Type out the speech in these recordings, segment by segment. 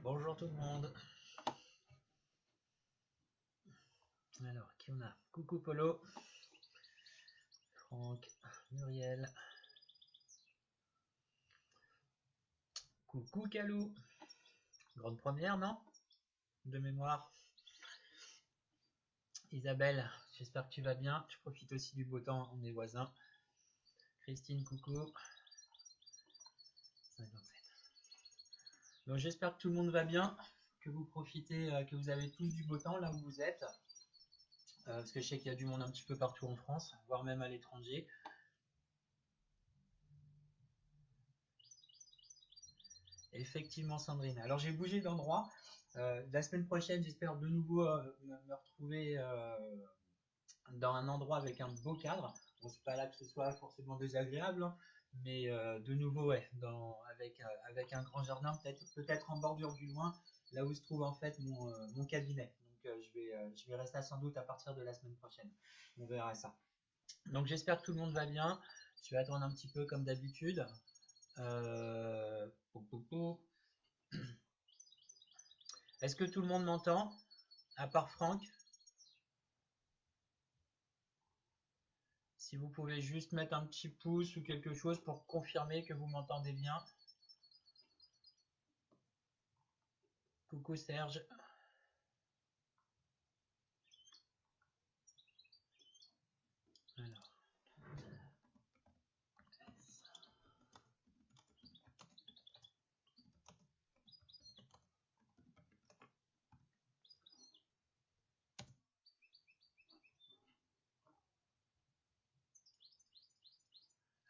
Bonjour tout le monde. Alors, qui on a? Coucou Polo, Franck, Muriel, coucou Calou. Grande première, non? De mémoire. Isabelle, j'espère que tu vas bien. Tu profites aussi du beau temps, on est voisins. Christine, coucou. 57. Donc j'espère que tout le monde va bien, que vous profitez, que vous avez tous du beau temps là où vous êtes. Parce que je sais qu'il y a du monde un petit peu partout en France, voire même à l'étranger. Effectivement, Sandrine. Alors j'ai bougé d'endroit. La semaine prochaine, j'espère de nouveau me retrouver dans un endroit avec un beau cadre. Bon, c'est pas là que ce soit forcément désagréable, hein, mais de nouveau, ouais, avec un grand jardin, peut-être en bordure du loin, là où se trouve en fait mon cabinet. Donc je vais rester là sans doute à partir de la semaine prochaine. On verra ça. Donc j'espère que tout le monde va bien. Je vais attendre un petit peu comme d'habitude. Pou, pou, pou. Est-ce que tout le monde m'entend? À part Franck? Si vous pouvez juste mettre un petit pouce ou quelque chose pour confirmer que vous m'entendez bien. Coucou Serge. Alors.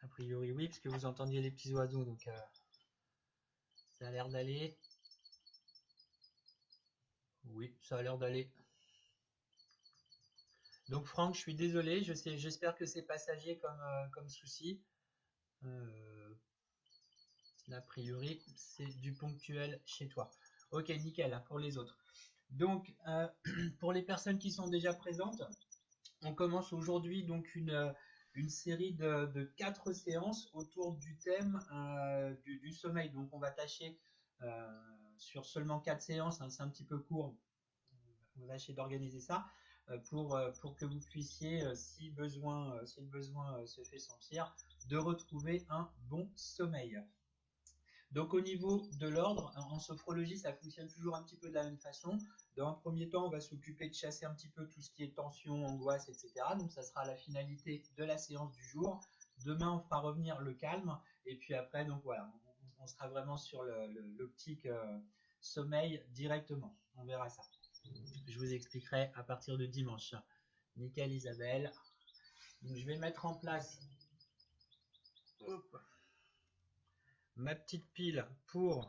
A priori oui, parce que vous entendiez les petits oiseaux, donc ça a l'air d'aller. Oui, ça a l'air d'aller. Donc Franck, je suis désolé, j'espère que c'est passager comme souci. A priori, c'est du ponctuel chez toi. Ok, nickel, hein, pour les autres. Donc, pour les personnes qui sont déjà présentes, on commence aujourd'hui donc une série de 4 séances autour du thème du sommeil. Donc, on va tâcher sur seulement 4 séances, hein, c'est un petit peu court, on va tâcher d'organiser ça pour que vous puissiez, si le besoin se fait sentir, de retrouver un bon sommeil. Donc au niveau de l'ordre, en sophrologie, ça fonctionne toujours un petit peu de la même façon. Dans un premier temps, on va s'occuper de chasser un petit peu tout ce qui est tension, angoisse, etc. Donc ça sera la finalité de la séance du jour. Demain, on fera revenir le calme. Et puis après, donc voilà, on sera vraiment sur l'optique sommeil directement. On verra ça. Je vous expliquerai à partir de dimanche. Nickel Isabelle. Donc je vais mettre en place ma petite pile pour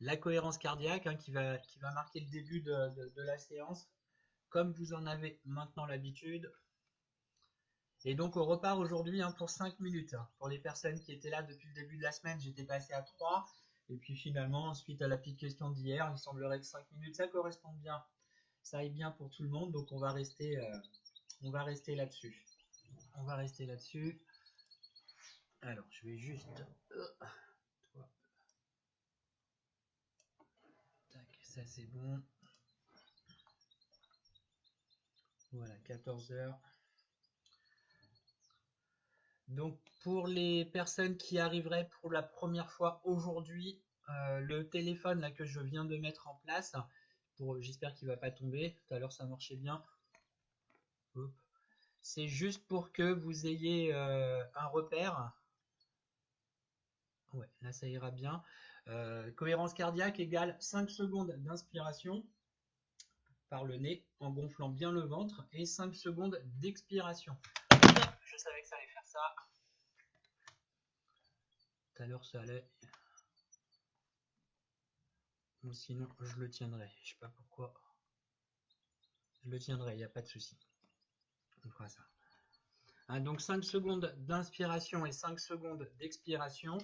la cohérence cardiaque, hein, qui va marquer le début de la séance, comme vous en avez maintenant l'habitude. Et donc on repart aujourd'hui, hein, pour 5 minutes. Hein. Pour les personnes qui étaient là depuis le début de la semaine, j'étais passé à 3. Et puis finalement, suite à la petite question d'hier, il semblerait que 5 minutes, ça corresponde bien. Ça aille bien pour tout le monde, donc on va rester là-dessus. On va rester là-dessus. Alors, je vais juste... Tac, ça c'est bon. Voilà, 14 heures. Donc pour les personnes qui arriveraient pour la première fois aujourd'hui, le téléphone là que je viens de mettre en place, j'espère qu'il ne va pas tomber, tout à l'heure ça marchait bien. C'est juste pour que vous ayez un repère. Ouais, là ça ira bien. Cohérence cardiaque égale 5 secondes d'inspiration par le nez en gonflant bien le ventre et 5 secondes d'expiration. Je savais que ça allait faire ça. Tout à l'heure ça allait. Ou sinon je le tiendrai, je sais pas pourquoi. Je le tiendrai, il n'y a pas de souci. On fera ça. Hein, donc 5 secondes d'inspiration et 5 secondes d'expiration.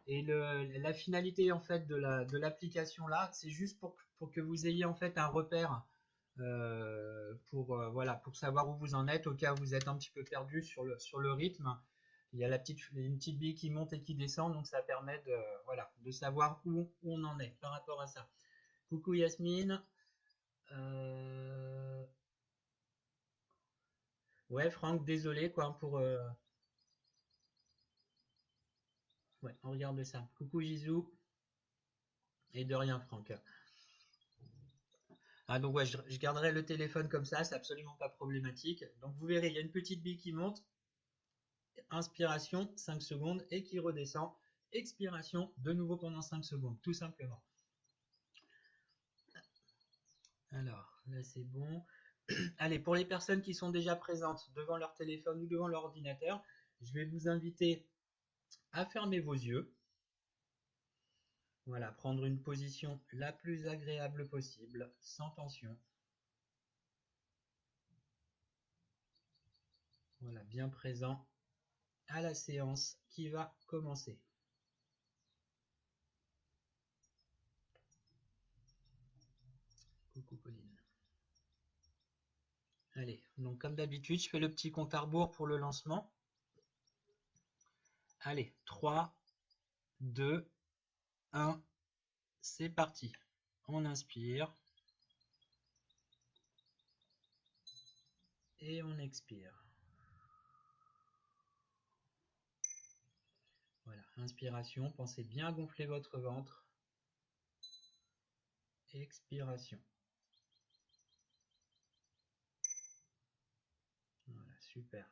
Et la finalité en fait de l'application là, c'est juste pour que vous ayez en fait un repère voilà, pour savoir où vous en êtes au cas où vous êtes un petit peu perdu sur le rythme. Il y a une petite bille qui monte et qui descend, donc ça permet voilà, de savoir où on en est par rapport à ça. Coucou Yasmine. Ouais, Franck, désolé quoi pour. Ouais, on regarde ça. Coucou Jisou. Et de rien, Franck. Ah, donc ouais, je garderai le téléphone comme ça, c'est absolument pas problématique. Donc vous verrez, il y a une petite bille qui monte, inspiration, 5 secondes, et qui redescend, expiration, de nouveau pendant 5 secondes, tout simplement. Alors, là c'est bon. Allez, pour les personnes qui sont déjà présentes devant leur téléphone ou devant leur ordinateur, je vais vous inviter à fermer vos yeux. Voilà, prendre une position la plus agréable possible, sans tension. Voilà, bien présent à la séance qui va commencer. Coucou Pauline. Allez, donc comme d'habitude, je fais le petit compte à rebours pour le lancement. Allez, 3, 2, 1, c'est parti. On inspire et on expire. Voilà, inspiration, pensez bien à gonfler votre ventre. Expiration. Voilà, super.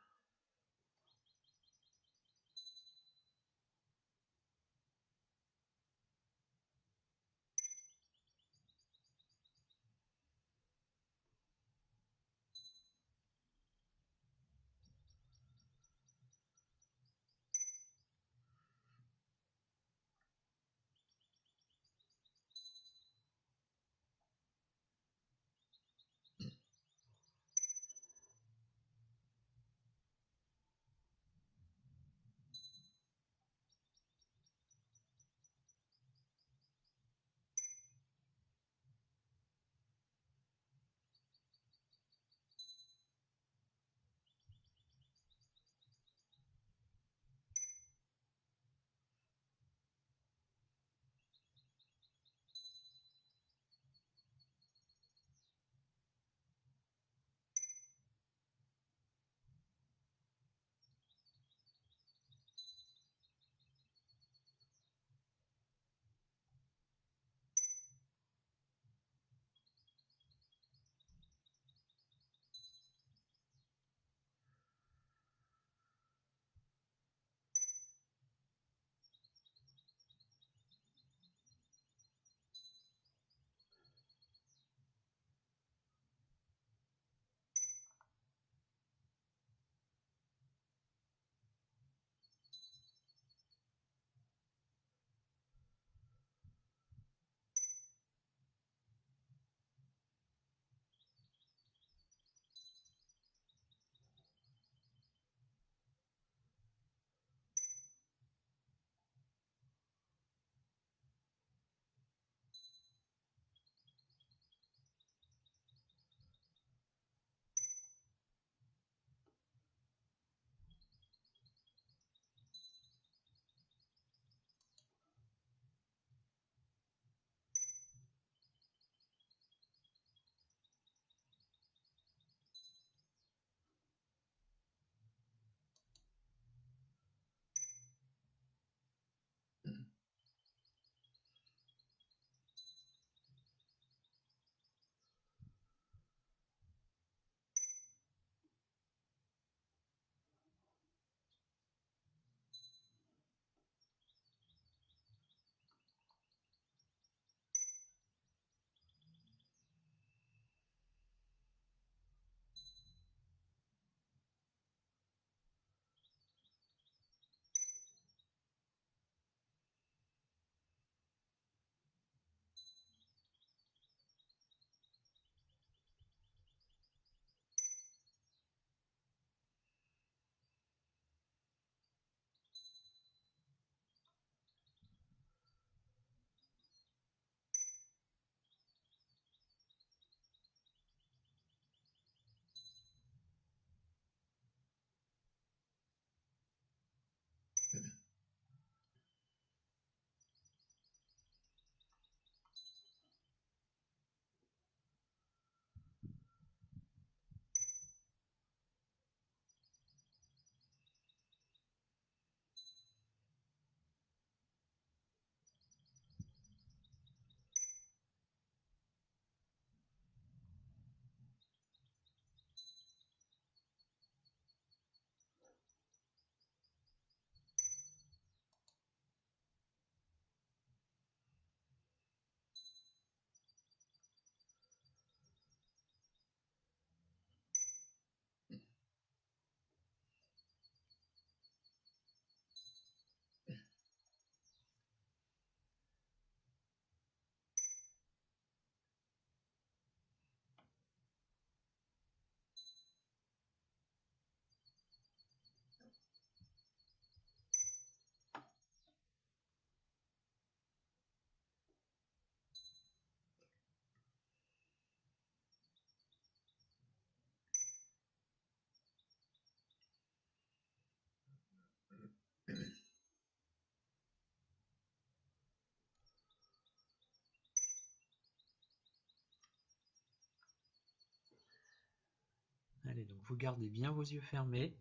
Allez, donc vous gardez bien vos yeux fermés.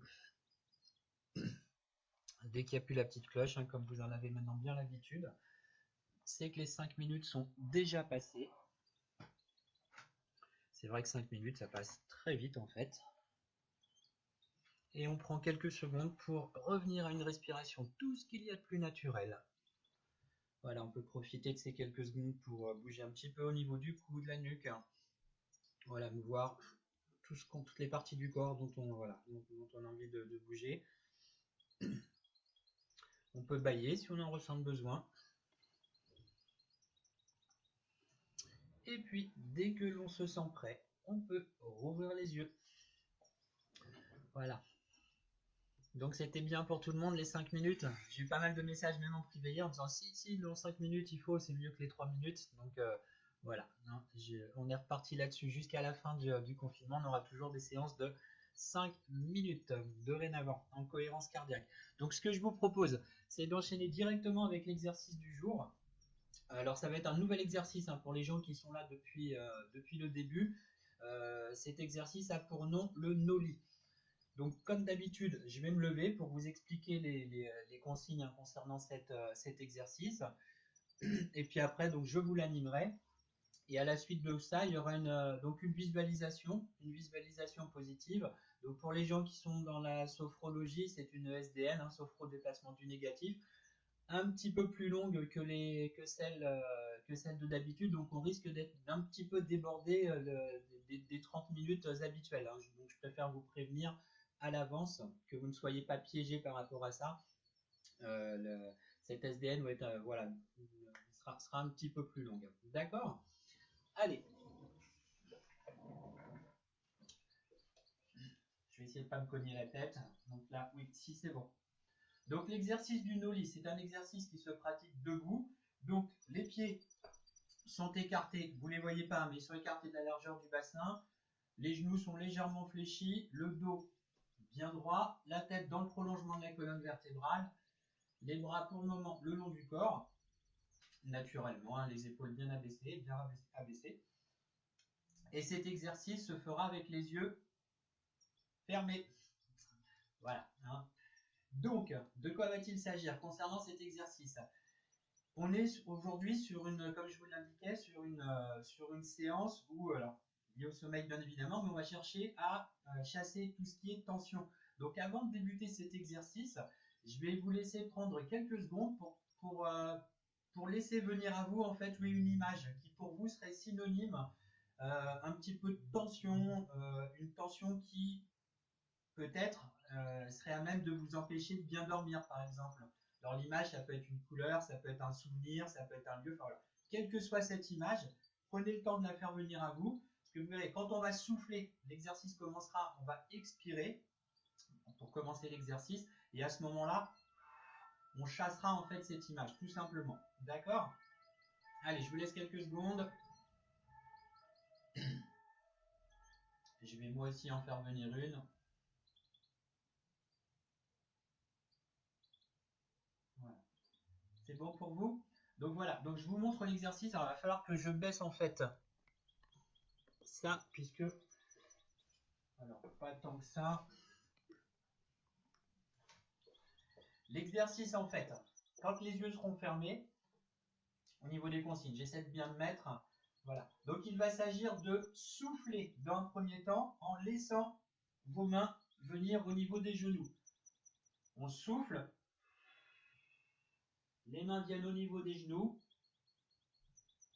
Dès qu'il n'y a plus la petite cloche, hein, comme vous en avez maintenant bien l'habitude, c'est que les 5 minutes sont déjà passées. C'est vrai que 5 minutes, ça passe très vite en fait. Et on prend quelques secondes pour revenir à une respiration, tout ce qu'il y a de plus naturel. Voilà, on peut profiter de ces quelques secondes pour bouger un petit peu au niveau du cou, de la nuque. Voilà, mouvoir toutes les parties du corps dont on, voilà, dont on a envie de bouger. On peut bâiller si on en ressent le besoin. Et puis, dès que l'on se sent prêt, on peut rouvrir les yeux. Voilà. Donc c'était bien pour tout le monde les 5 minutes. J'ai eu pas mal de messages même en privé hier en disant si dans 5 minutes il faut, c'est mieux que les 3 minutes. Donc voilà, hein, on est reparti là-dessus jusqu'à la fin du confinement. On aura toujours des séances de 5 minutes dorénavant en cohérence cardiaque. Donc ce que je vous propose, c'est d'enchaîner directement avec l'exercice du jour. Alors ça va être un nouvel exercice hein, pour les gens qui sont là depuis le début. Cet exercice a pour nom le Noli. Donc comme d'habitude, je vais me lever pour vous expliquer les consignes hein, concernant cet exercice. Et puis après, donc, je vous l'animerai. Et à la suite de ça, il y aura donc une visualisation positive. Donc pour les gens qui sont dans la sophrologie, c'est une SDN, hein, sophro-déplacement du négatif, un petit peu plus longue que celle de d'habitude. Donc on risque d'être un petit peu débordé des 30 minutes habituelles. Hein. Donc je préfère vous prévenir à l'avance, que vous ne soyez pas piégé par rapport à ça. Cette SDN va être, voilà, sera un petit peu plus longue. D'accord? Allez. Je vais essayer de ne pas me cogner la tête. Donc là, oui, si c'est bon. Donc l'exercice du Noli, c'est un exercice qui se pratique debout. Donc les pieds sont écartés, vous ne les voyez pas, mais ils sont écartés de la largeur du bassin. Les genoux sont légèrement fléchis, le dos bien droit, la tête dans le prolongement de la colonne vertébrale, les bras pour le moment le long du corps, naturellement, hein, les épaules bien abaissées, Et cet exercice se fera avec les yeux fermés. Voilà. Hein. Donc, de quoi va-t-il s'agir concernant cet exercice? On est aujourd'hui sur une, comme je vous l'indiquais, sur une séance où, alors, liée au sommeil bien évidemment, mais on va chercher à chasser tout ce qui est tension. Donc avant de débuter cet exercice, je vais vous laisser prendre quelques secondes pour laisser venir à vous en fait une image qui pour vous serait synonyme un petit peu de tension, une tension qui peut-être serait à même de vous empêcher de bien dormir par exemple. Alors l'image, ça peut être une couleur, ça peut être un souvenir, ça peut être un lieu, enfin voilà. Quelle que soit cette image, prenez le temps de la faire venir à vous, parce que vous verrez, quand on va souffler, l'exercice commencera, on va expirer pour commencer l'exercice, et à ce moment-là, on chassera en fait cette image, tout simplement. D'accord? Allez, je vous laisse quelques secondes. Je vais moi aussi en faire venir une. Voilà. C'est bon pour vous? Donc voilà, donc je vous montre l'exercice. Alors il va falloir que je baisse en fait ça, puisque, alors pas tant que ça. L'exercice en fait, quand les yeux seront fermés, au niveau des consignes, j'essaie de bien me mettre. Voilà. Donc il va s'agir de souffler dans un premier temps en laissant vos mains venir au niveau des genoux. On souffle, les mains viennent au niveau des genoux.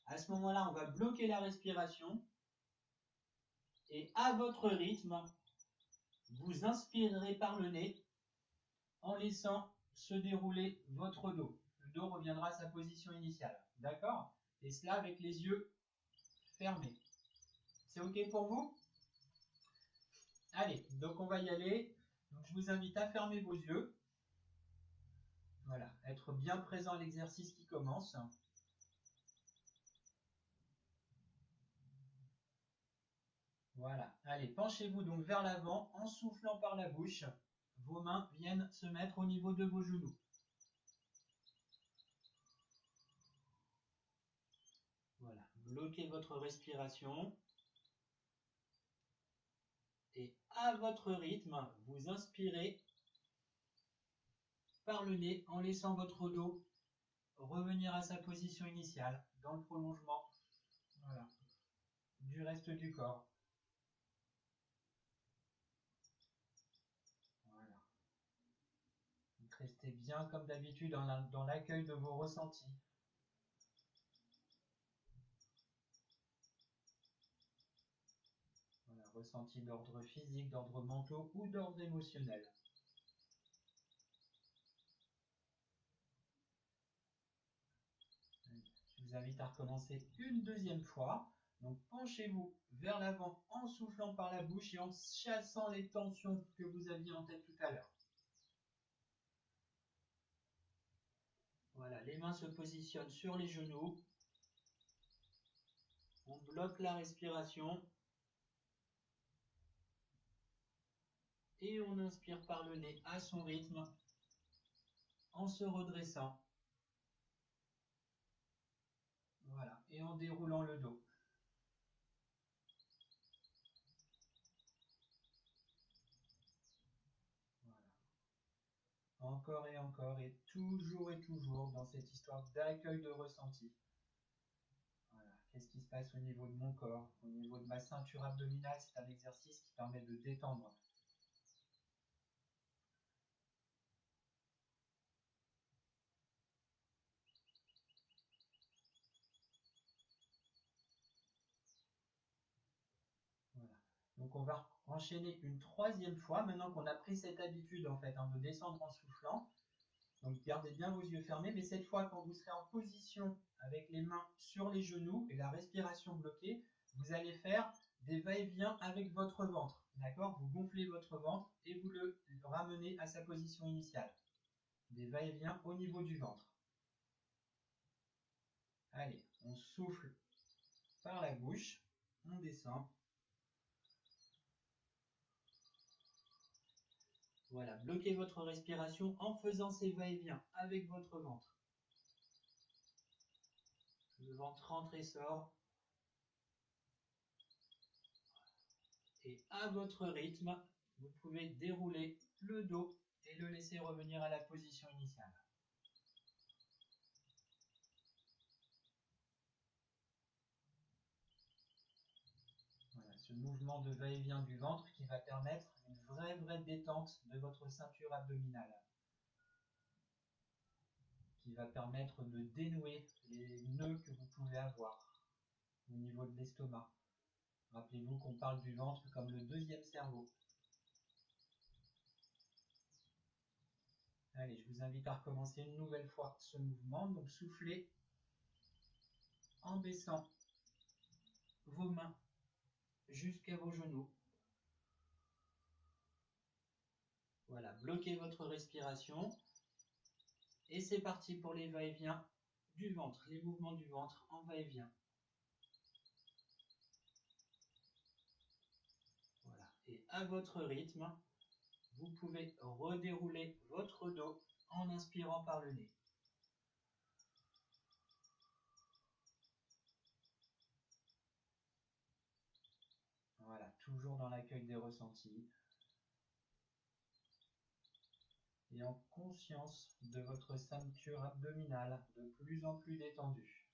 À ce moment-là, on va bloquer la respiration. Et à votre rythme, vous inspirerez par le nez en laissant se dérouler votre dos. Le dos reviendra à sa position initiale. D'accord? Et cela avec les yeux fermés. C'est OK pour vous? Allez, donc on va y aller. Donc je vous invite à fermer vos yeux. Voilà, être bien présent à l'exercice qui commence. Voilà, allez, penchez-vous donc vers l'avant en soufflant par la bouche. Vos mains viennent se mettre au niveau de vos genoux. Voilà, bloquez votre respiration. Et à votre rythme, vous inspirez par le nez en laissant votre dos revenir à sa position initiale dans le prolongement, voilà, du reste du corps. Voilà. Donc restez bien comme d'habitude dans l'accueil de vos ressentis. Voilà, ressentis d'ordre physique, d'ordre mental ou d'ordre émotionnel. Je vous invite à recommencer une deuxième fois. Donc penchez-vous vers l'avant en soufflant par la bouche et en chassant les tensions que vous aviez en tête tout à l'heure. Voilà, les mains se positionnent sur les genoux. On bloque la respiration. Et on inspire par le nez à son rythme en se redressant. Voilà, et en déroulant le dos. Voilà. Encore et toujours dans cette histoire d'accueil de ressenti. Voilà. Qu'est-ce qui se passe au niveau de mon corps, au niveau de ma ceinture abdominale? C'est un exercice qui permet de détendre. Voilà. Donc on va enchaîner une troisième fois, maintenant qu'on a pris cette habitude en fait de descendre en soufflant. Donc gardez bien vos yeux fermés, mais cette fois quand vous serez en position avec les mains sur les genoux et la respiration bloquée, vous allez faire des va-et-vient avec votre ventre. D'accord? Vous gonflez votre ventre et vous le ramenez à sa position initiale. Des va-et-vient au niveau du ventre. Allez, on souffle par la bouche, on descend. Voilà, bloquez votre respiration en faisant ces va-et-vient avec votre ventre. Le ventre rentre et sort. Et à votre rythme, vous pouvez dérouler le dos et le laisser revenir à la position initiale. Voilà, ce mouvement de va-et-vient du ventre qui va permettre une vraie détente de votre ceinture abdominale. Qui va permettre de dénouer les nœuds que vous pouvez avoir au niveau de l'estomac. Rappelez-vous qu'on parle du ventre comme le deuxième cerveau. Allez, je vous invite à recommencer une nouvelle fois ce mouvement. Donc soufflez en baissant vos mains jusqu'à vos genoux. Voilà, bloquez votre respiration. Et c'est parti pour les va-et-vient du ventre, les mouvements du ventre en va-et-vient. Voilà, et à votre rythme, vous pouvez redérouler votre dos en inspirant par le nez. Voilà, toujours dans l'accueil des ressentis. Et en conscience de votre ceinture abdominale de plus en plus détendue.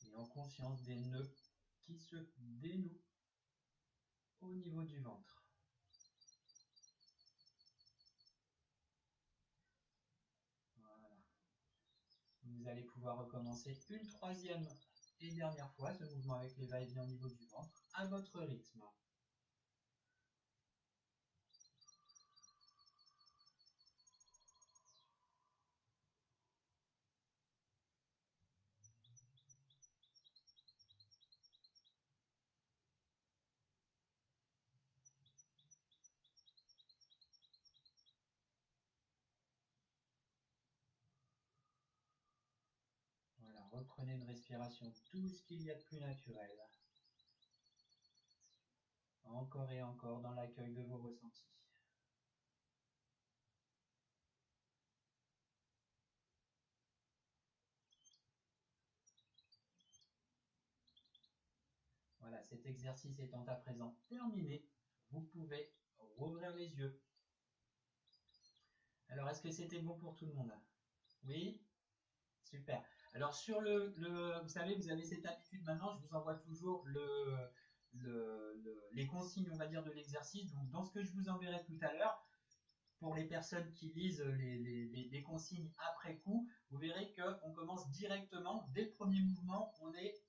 Et en conscience des nœuds qui se dénouent au niveau du ventre. Voilà. Vous allez pouvoir recommencer une troisième et dernière fois ce mouvement avec les va-et-vient au niveau du ventre à votre rythme. Voilà, reprenez une respiration, tout ce qu'il y a de plus naturel. Encore et encore dans l'accueil de vos ressentis. Voilà, cet exercice étant à présent terminé, vous pouvez rouvrir les yeux. Alors, est-ce que c'était bon pour tout le monde? Oui? Super. Alors, vous savez, vous avez cette habitude maintenant, je vous envoie toujours les consignes, on va dire, de l'exercice. Donc, dans ce que je vous enverrai tout à l'heure, pour les personnes qui lisent les consignes après coup, vous verrez qu'on commence directement, dès le premier mouvement, on est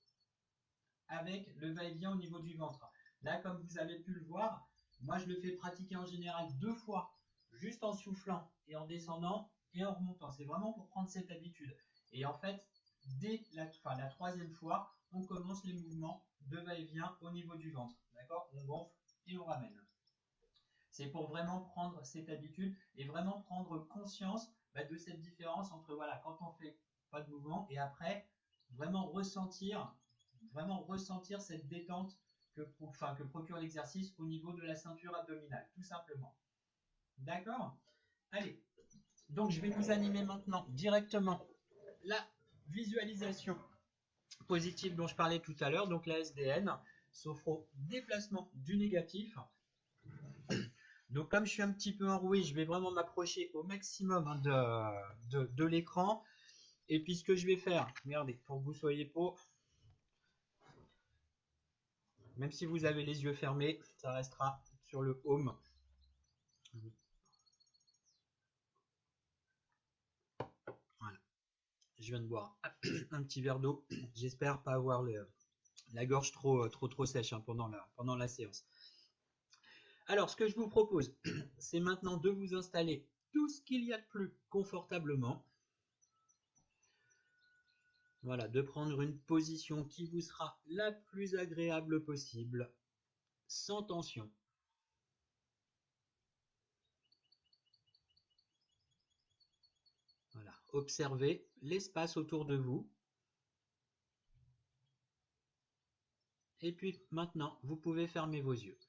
avec le va-et-vient au niveau du ventre. Là, comme vous avez pu le voir, moi je le fais pratiquer en général 2 fois, juste en soufflant et en descendant et en remontant. C'est vraiment pour prendre cette habitude. Et en fait, dès la 3e fois, on commence les mouvements de va-et-vient au niveau du ventre. D'accord? On gonfle et on ramène. C'est pour vraiment prendre cette habitude et vraiment prendre conscience de cette différence entre voilà, quand on fait pas de mouvement et après vraiment ressentir cette détente que procure l'exercice au niveau de la ceinture abdominale, tout simplement. D'accord? Allez, donc je vais vous animer maintenant directement la visualisation positive dont je parlais tout à l'heure, donc la SDN, sophro-déplacement du négatif. Donc comme je suis un petit peu enroué, je vais vraiment m'approcher au maximum de l'écran. Et puis ce que je vais faire, regardez, pour que vous soyez pas, même si vous avez les yeux fermés, ça restera sur le home. Voilà. Je viens de boire un petit verre d'eau. J'espère pas avoir la gorge trop sèche pendant la séance. Alors, ce que je vous propose, c'est maintenant de vous installer tout ce qu'il y a de plus confortablement. Voilà, de prendre une position qui vous sera la plus agréable possible, sans tension. Voilà, observez l'espace autour de vous. Et puis maintenant, vous pouvez fermer vos yeux.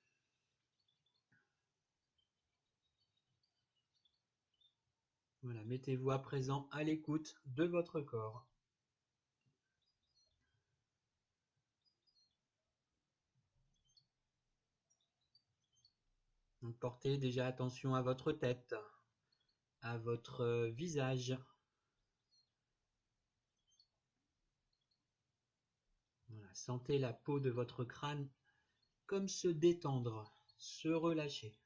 Voilà, mettez-vous à présent à l'écoute de votre corps. Donc portez déjà attention à votre tête, à votre visage. Voilà, sentez la peau de votre crâne comme se détendre, se relâcher.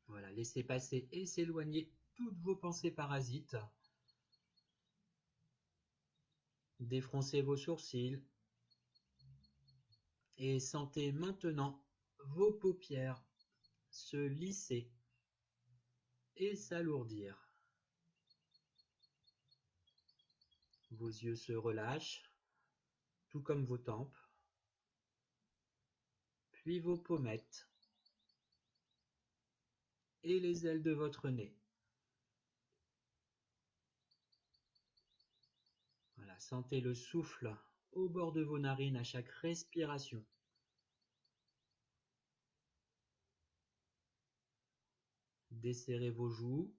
Voilà, laissez passer et s'éloigner toutes vos pensées parasites. Défroncez vos sourcils et sentez maintenant vos paupières se lisser et s'alourdir. Vos yeux se relâchent, tout comme vos tempes, puis vos pommettes et les ailes de votre nez. Voilà, sentez le souffle au bord de vos narines à chaque respiration. Desserrez vos joues,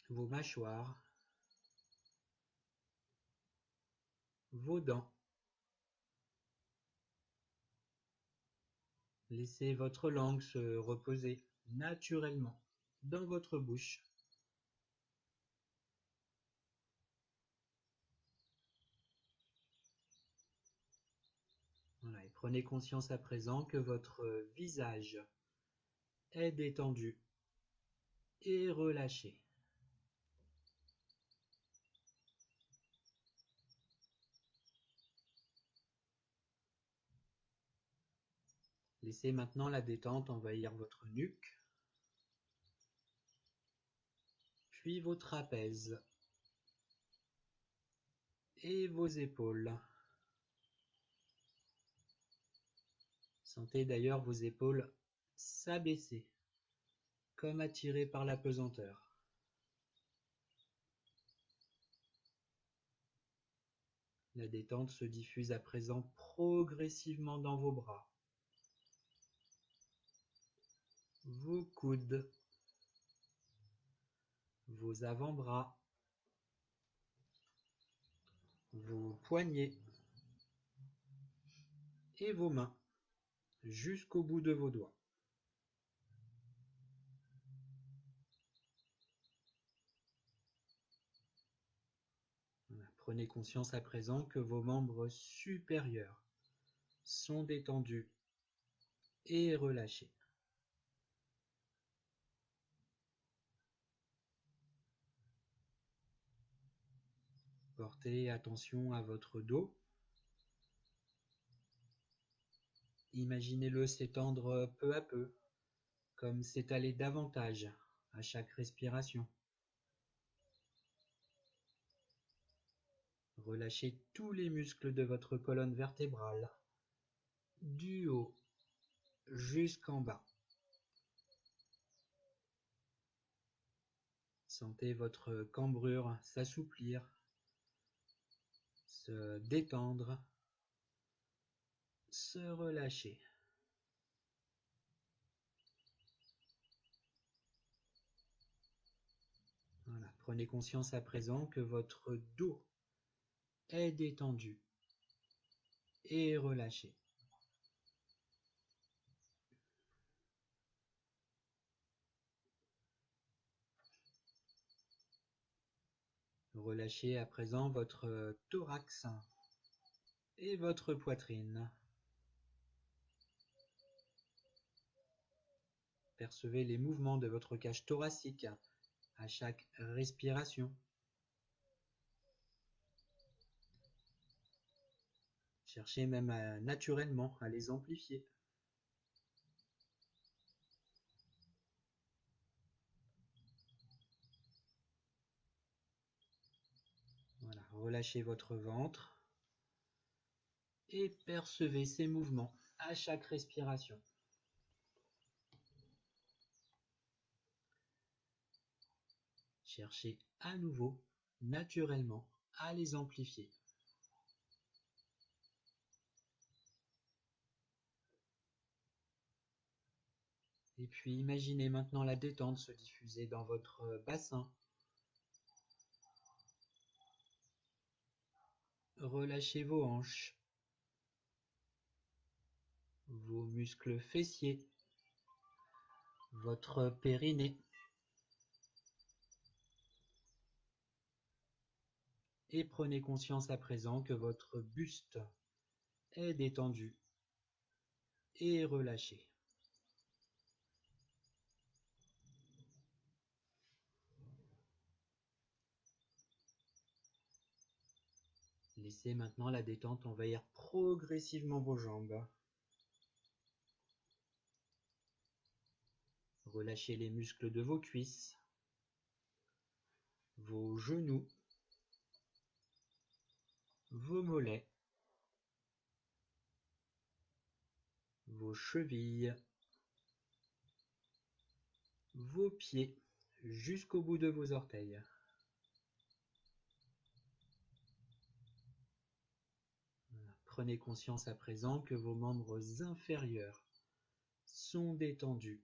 vos mâchoires, vos dents. Laissez votre langue se reposer naturellement dans votre bouche. Voilà, et prenez conscience à présent que votre visage est détendu et relâché. Laissez maintenant la détente envahir votre nuque, puis vos trapèzes et vos épaules. Sentez d'ailleurs vos épaules s'abaisser, comme attirées par la pesanteur. La détente se diffuse à présent progressivement dans vos bras, vos coudes, vos avant-bras, vos poignets et vos mains jusqu'au bout de vos doigts. Voilà. Prenez conscience à présent que vos membres supérieurs sont détendus et relâchés. Portez attention à votre dos. Imaginez-le s'étendre peu à peu, comme s'étaler davantage à chaque respiration. Relâchez tous les muscles de votre colonne vertébrale, du haut jusqu'en bas. Sentez votre cambrure s'assouplir, se détendre, se relâcher. Voilà. Prenez conscience à présent que votre dos est détendu et relâché. Relâchez à présent votre thorax et votre poitrine. Percevez les mouvements de votre cage thoracique à chaque respiration. Cherchez même naturellement à les amplifier. Voilà, relâchez votre ventre et percevez ces mouvements à chaque respiration. Cherchez à nouveau, naturellement, à les amplifier. Et puis imaginez maintenant la détente se diffuser dans votre bassin. Relâchez vos hanches, vos muscles fessiers, votre périnée. Et prenez conscience à présent que votre buste est détendu et relâché. Laissez maintenant la détente envahir progressivement vos jambes. Relâchez les muscles de vos cuisses, vos genoux, vos mollets, vos chevilles, vos pieds jusqu'au bout de vos orteils. Prenez conscience à présent que vos membres inférieurs sont détendus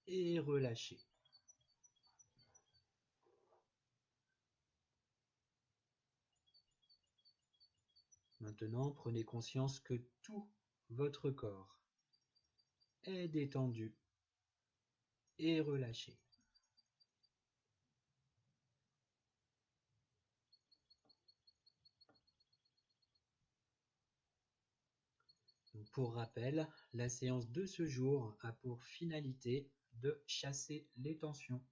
et relâchés. Maintenant, prenez conscience que tout votre corps est détendu et relâché. Donc, pour rappel, la séance de ce jour a pour finalité de chasser les tensions.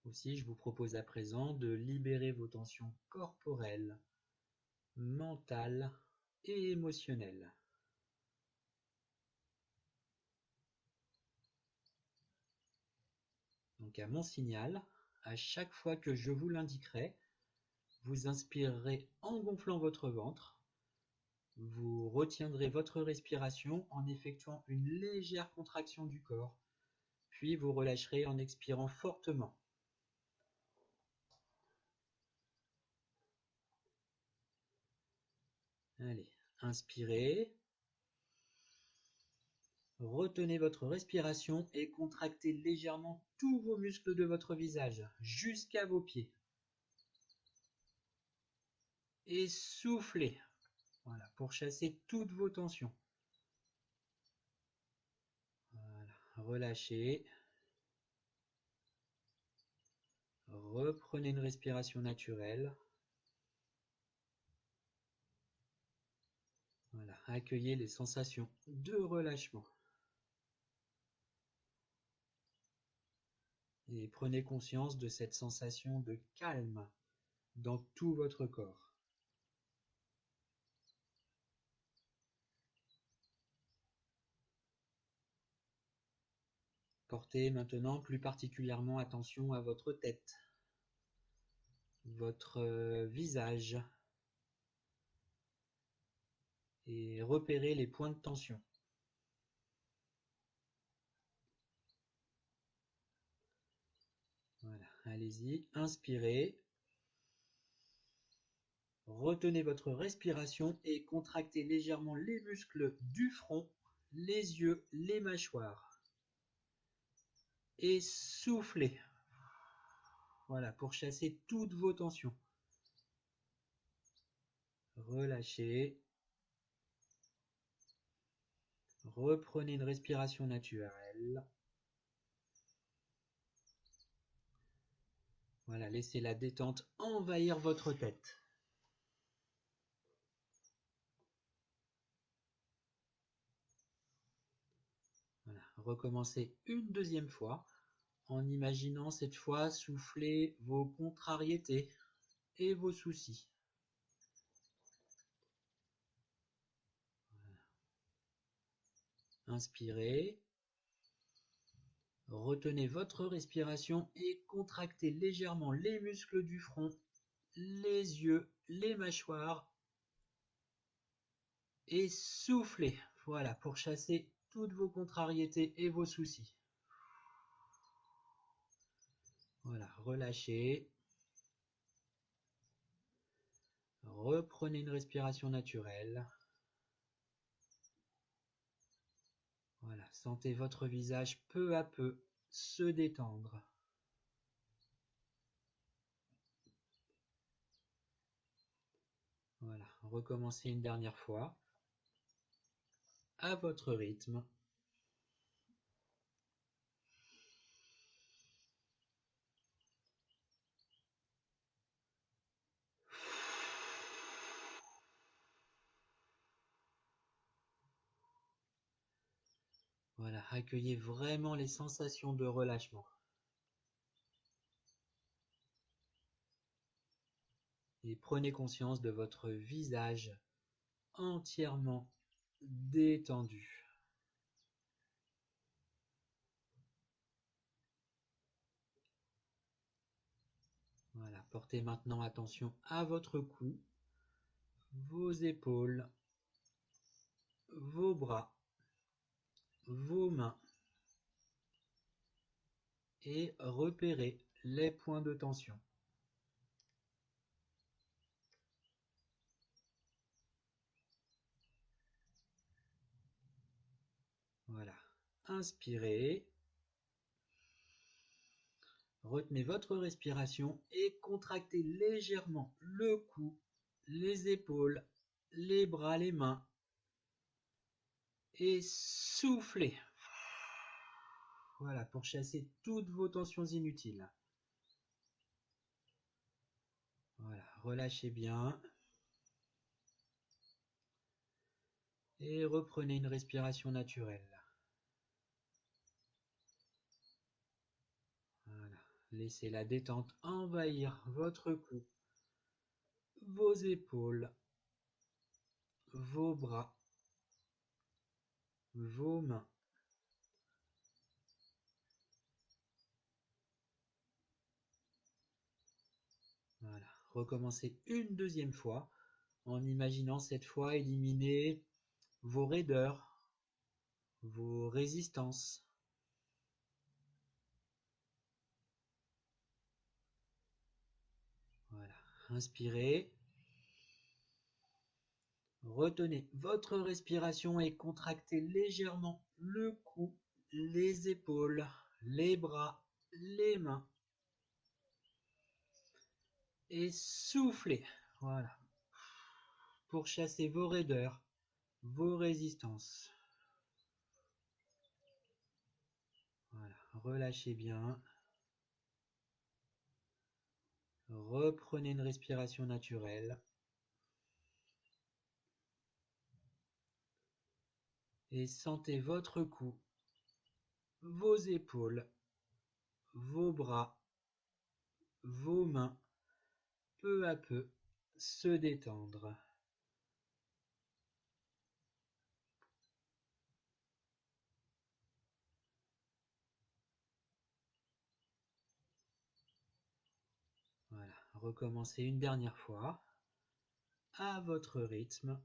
Aussi, je vous propose à présent de libérer vos tensions corporelles, mentales et émotionnelles. Donc à mon signal, à chaque fois que je vous l'indiquerai, vous inspirerez en gonflant votre ventre, vous retiendrez votre respiration en effectuant une légère contraction du corps, puis vous relâcherez en expirant fortement. Allez, inspirez, retenez votre respiration et contractez légèrement tous vos muscles de votre visage jusqu'à vos pieds. et soufflez. Voilà, pour chasser toutes vos tensions. Voilà, relâchez. Reprenez une respiration naturelle. Voilà, accueillez les sensations de relâchement. Et prenez conscience de cette sensation de calme dans tout votre corps. Portez maintenant plus particulièrement attention à votre tête, votre visage, et repérez les points de tension. Voilà, allez-y, inspirez. Retenez votre respiration et contractez légèrement les muscles du front, les yeux, les mâchoires. Et soufflez. Voilà, pour chasser toutes vos tensions. Relâchez. Reprenez une respiration naturelle. Voilà, laissez la détente envahir votre tête. Voilà, recommencez une deuxième fois en imaginant cette fois souffler vos contrariétés et vos soucis. Voilà. Inspirez. Retenez votre respiration et contractez légèrement les muscles du front, les yeux, les mâchoires et soufflez. Voilà, pour chasser toutes vos contrariétés et vos soucis. Voilà, relâchez. Reprenez une respiration naturelle. Voilà, sentez votre visage peu à peu se détendre. Voilà, recommencez une dernière fois à votre rythme. Voilà, accueillez vraiment les sensations de relâchement. Et prenez conscience de votre visage entièrement détendu. Voilà, portez maintenant attention à votre cou, vos épaules, vos bras, vos mains et repérez les points de tension. Voilà, inspirez, retenez votre respiration et contractez légèrement le cou, les épaules, les bras, les mains et soufflez. Voilà, pour chasser toutes vos tensions inutiles. Voilà, relâchez bien. Et reprenez une respiration naturelle. Voilà, laissez la détente envahir votre cou, vos épaules, vos bras, vos mains. Voilà, recommencez une deuxième fois en imaginant cette fois éliminer vos raideurs, vos résistances. Voilà, inspirez. Retenez votre respiration et contractez légèrement le cou, les épaules, les bras, les mains. Et soufflez. Voilà. pour chasser vos raideurs, vos résistances. Voilà, relâchez bien. Reprenez une respiration naturelle. Et sentez votre cou, vos épaules, vos bras, vos mains, peu à peu, se détendre. Voilà, recommencez une dernière fois, à votre rythme.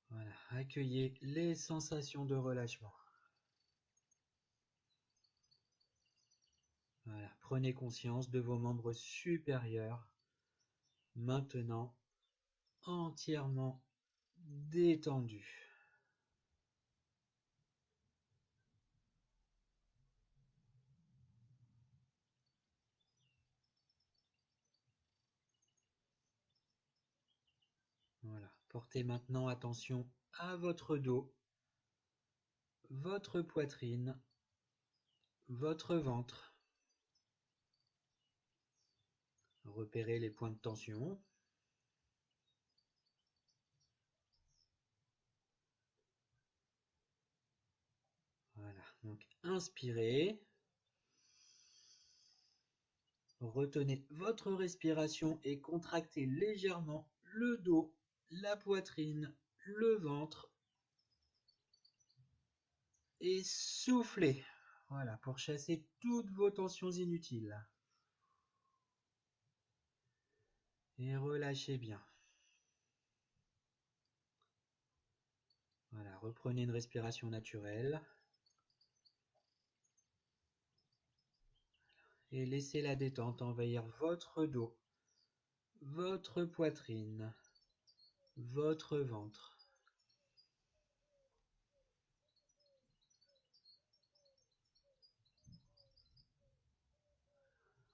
Voilà, accueillez les sensations de relâchement. Voilà, prenez conscience de vos membres supérieurs, maintenant entièrement détendus. Voilà, portez maintenant attention à votre dos, votre poitrine, votre ventre. Repérez les points de tension. Voilà, donc inspirez. Retenez votre respiration et contractez légèrement le dos, la poitrine, le ventre. Et soufflez. Voilà, pour chasser toutes vos tensions inutiles. Et relâchez bien. Voilà, reprenez une respiration naturelle. Et laissez la détente envahir votre dos, votre poitrine, votre ventre.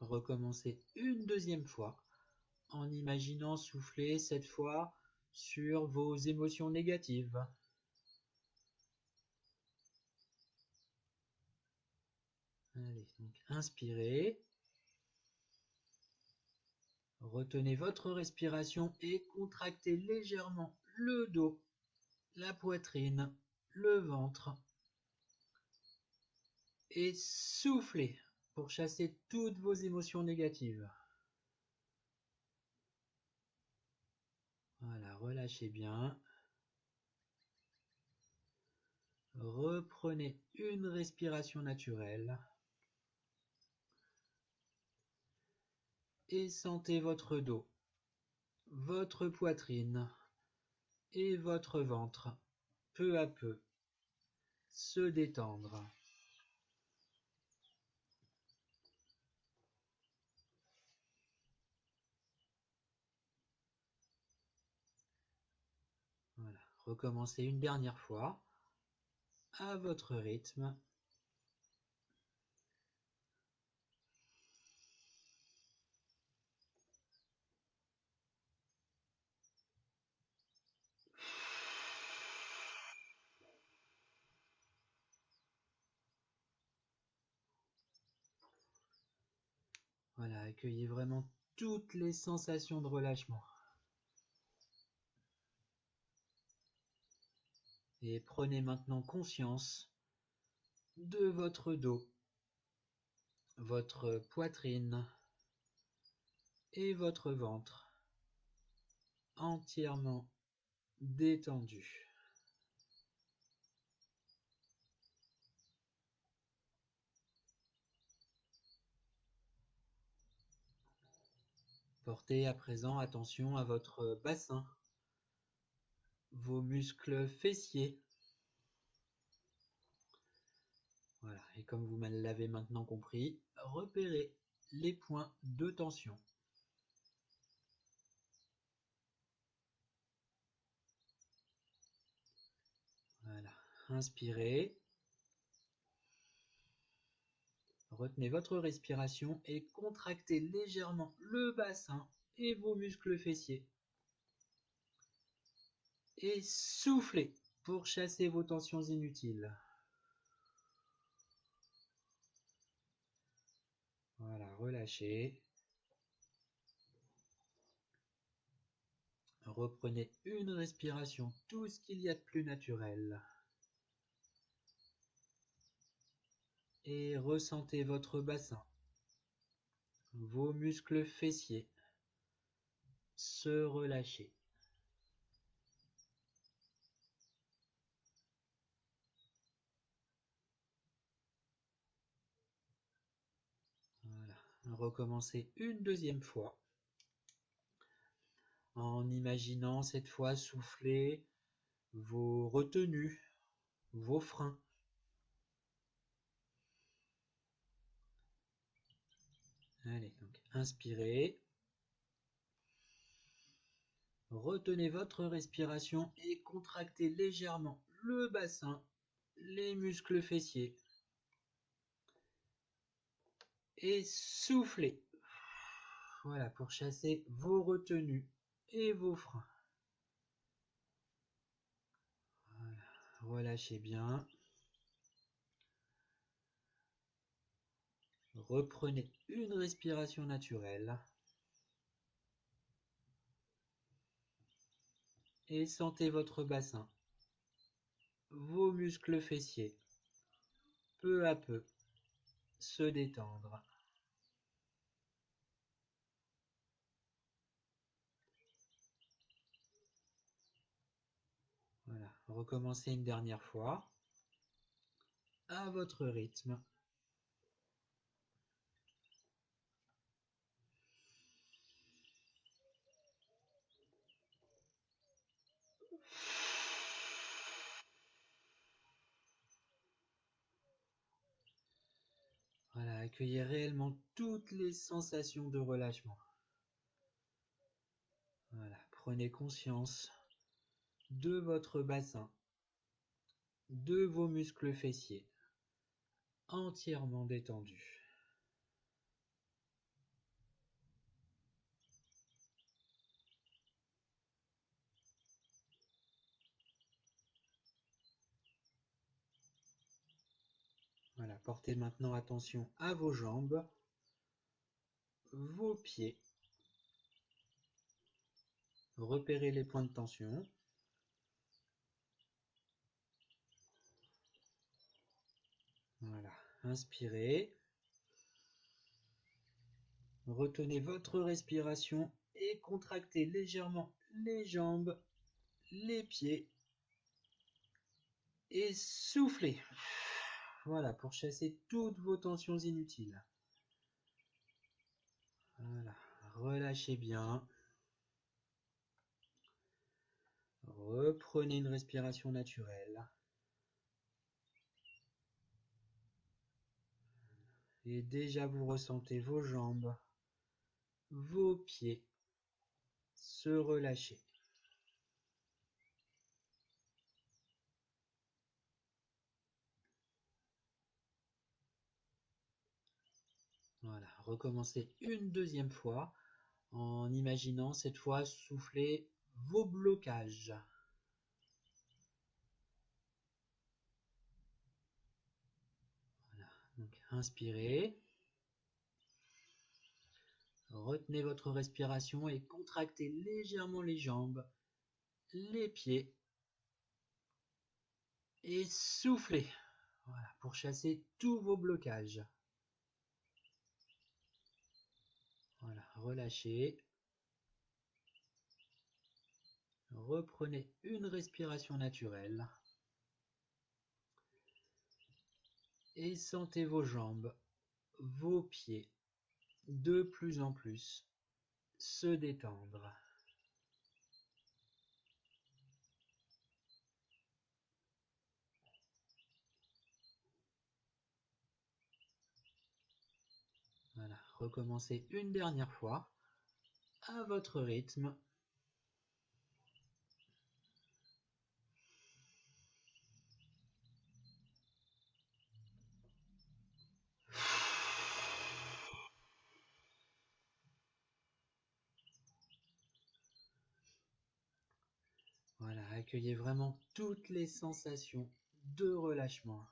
Recommencez une deuxième fois en imaginant souffler cette fois sur vos émotions négatives. Allez, donc inspirez. Retenez votre respiration et contractez légèrement le dos, la poitrine, le ventre. Et soufflez pour chasser toutes vos émotions négatives. Voilà, relâchez bien. Reprenez une respiration naturelle. Et sentez votre dos, votre poitrine et votre ventre peu à peu se détendre. Voilà, recommencez une dernière fois à votre rythme. Voilà, accueillez vraiment toutes les sensations de relâchement. Et prenez maintenant conscience de votre dos, votre poitrine et votre ventre entièrement détendus. Portez à présent attention à votre bassin, vos muscles fessiers. Voilà, et comme vous l'avez maintenant compris, repérez les points de tension. inspirez. Retenez votre respiration et contractez légèrement le bassin et vos muscles fessiers. Et soufflez pour chasser vos tensions inutiles. Voilà, relâchez. Reprenez une respiration, tout ce qu'il y a de plus naturel. Et ressentez votre bassin, vos muscles fessiers se relâcher. Voilà, recommencez une deuxième fois en imaginant cette fois souffler vos retenues, vos freins. Allez, donc inspirez. Retenez votre respiration et contractez légèrement le bassin, les muscles fessiers. Et soufflez. Voilà, pour chasser vos retenues et vos freins. Voilà, relâchez bien. Reprenez une respiration naturelle. Et sentez votre bassin, vos muscles fessiers, peu à peu, se détendre. Voilà, recommencez une dernière fois, à votre rythme. Voilà, accueillez réellement toutes les sensations de relâchement. Voilà, prenez conscience de votre bassin, de vos muscles fessiers, entièrement détendus. Voilà, portez maintenant attention à vos jambes, vos pieds. Repérez les points de tension. Voilà, inspirez. Retenez votre respiration et contractez légèrement les jambes, les pieds. Et soufflez. Voilà, pour chasser toutes vos tensions inutiles. Voilà, relâchez bien. Reprenez une respiration naturelle. Et déjà vous ressentez vos jambes, vos pieds se relâcher. Voilà, recommencez une deuxième fois en imaginant cette fois souffler vos blocages. Voilà, donc inspirez. Retenez votre respiration et contractez légèrement les jambes, les pieds. Et soufflez. Voilà, pour chasser tous vos blocages. Voilà, relâchez. Reprenez une respiration naturelle. Et sentez vos jambes, vos pieds, de plus en plus, se détendre. Voilà, recommencez une dernière fois, à votre rythme. Accueillez vraiment toutes les sensations de relâchement.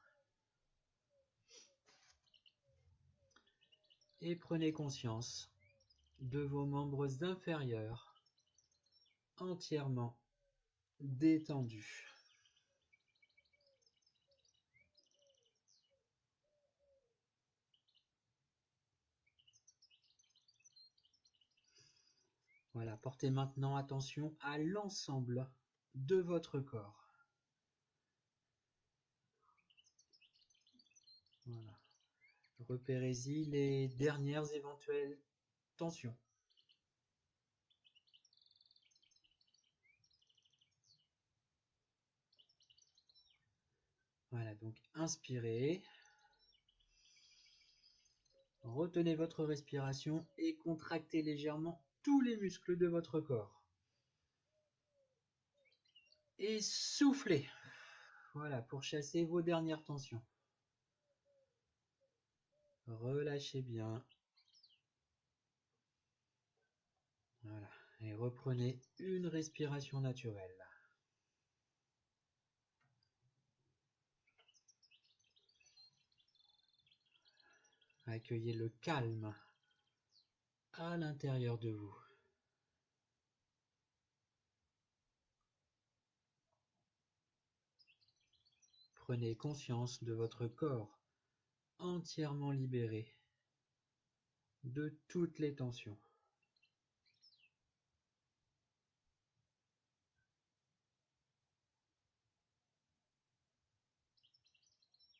Et prenez conscience de vos membres inférieurs entièrement détendus. Voilà, portez maintenant attention à l'ensemble de votre corps. Voilà. Repérez-y les dernières éventuelles tensions. Voilà, donc inspirez. Retenez votre respiration et contractez légèrement tous les muscles de votre corps. Et soufflez. Voilà, pour chasser vos dernières tensions. Relâchez bien. Voilà, et reprenez une respiration naturelle. Accueillez le calme à l'intérieur de vous. Prenez conscience de votre corps entièrement libéré de toutes les tensions.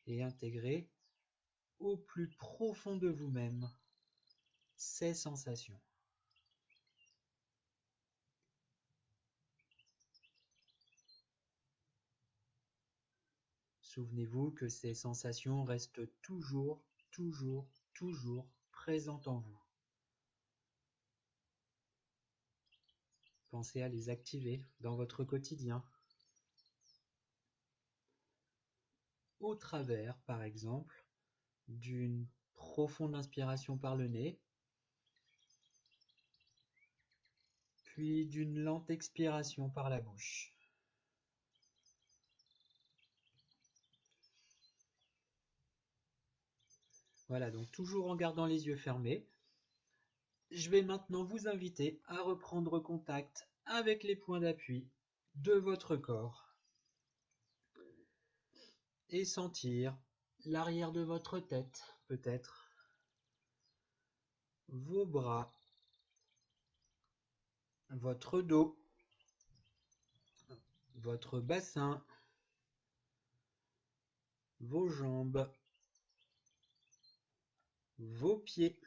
Et intégrez au plus profond de vous-même ces sensations. Souvenez-vous que ces sensations restent toujours présentes en vous. Pensez à les activer dans votre quotidien. Au travers, par exemple, d'une profonde inspiration par le nez, puis d'une lente expiration par la bouche. Voilà, donc toujours en gardant les yeux fermés. Je vais maintenant vous inviter à reprendre contact avec les points d'appui de votre corps et sentir l'arrière de votre tête, peut-être, vos bras, votre dos, votre bassin, vos jambes, vos pieds.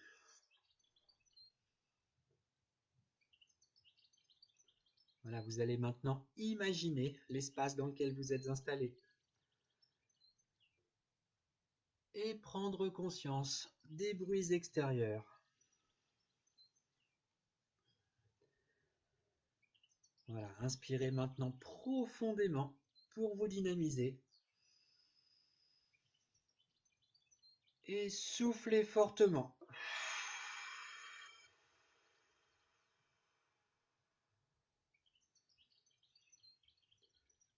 Voilà, vous allez maintenant imaginer l'espace dans lequel vous êtes installé et prendre conscience des bruits extérieurs. Voilà, inspirez maintenant profondément pour vous dynamiser et soufflez fortement.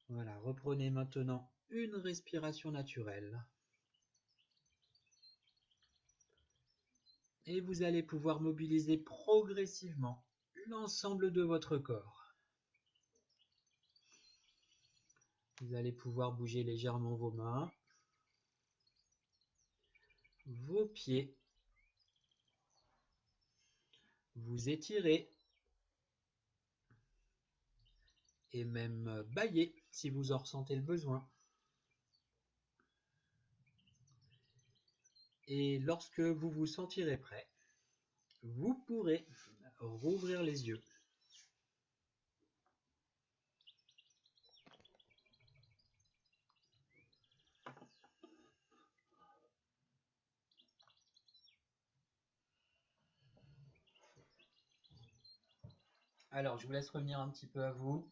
Voilà, reprenez maintenant une respiration naturelle. Et vous allez pouvoir mobiliser progressivement l'ensemble de votre corps. Vous allez pouvoir bouger légèrement vos mains, vos pieds, vous étirer et même bâiller si vous en ressentez le besoin. Et lorsque vous vous sentirez prêt, vous pourrez rouvrir les yeux. Alors, je vous laisse revenir un petit peu à vous.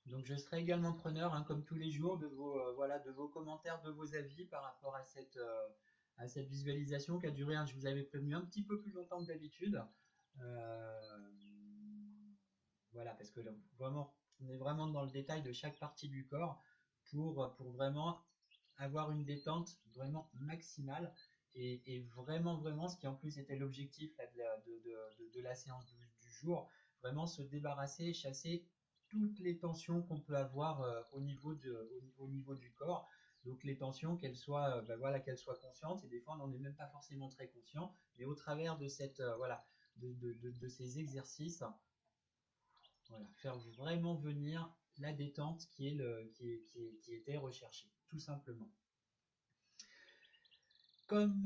Donc, je serai également preneur, hein, comme tous les jours, de vos commentaires, de vos avis par rapport à cette visualisation qui a duré, hein, je vous avais prévenu, un petit peu plus longtemps que d'habitude. Voilà, parce que là, vraiment, on est vraiment dans le détail de chaque partie du corps pour vraiment avoir une détente vraiment maximale et vraiment, vraiment, ce qui en plus était l'objectif là, de la séance du jour, vraiment se débarrasser et chasser toutes les tensions qu'on peut avoir au niveau du corps. Donc les tensions, qu'elles soient, ben voilà, qu'elles soient conscientes, et des fois on n'en est même pas forcément très conscient, mais au travers de voilà, de ces exercices, voilà, faire vraiment venir la détente qui était recherchée, tout simplement. Comme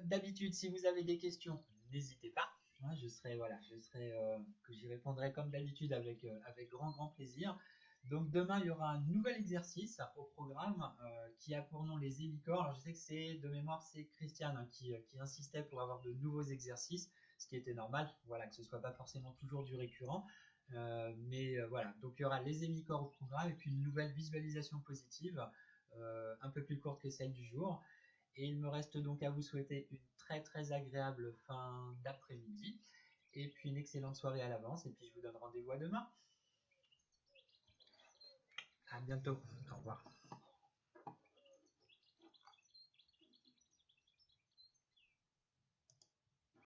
d'habitude, si vous avez des questions, n'hésitez pas. Hein, que j'y répondrai comme d'habitude avec grand plaisir. Donc demain, il y aura un nouvel exercice au programme qui a pour nom les hélicorps. Alors je sais que c'est de mémoire, c'est Christiane hein, qui insistait pour avoir de nouveaux exercices, ce qui était normal, voilà, que ce soit pas forcément toujours du récurrent. Voilà, donc il y aura les hélicorps au programme et puis une nouvelle visualisation positive, un peu plus courte que celle du jour. Et il me reste donc à vous souhaiter une très agréable fin d'après-midi et puis une excellente soirée à l'avance. Et puis je vous donne rendez-vous à demain. À bientôt. Au revoir.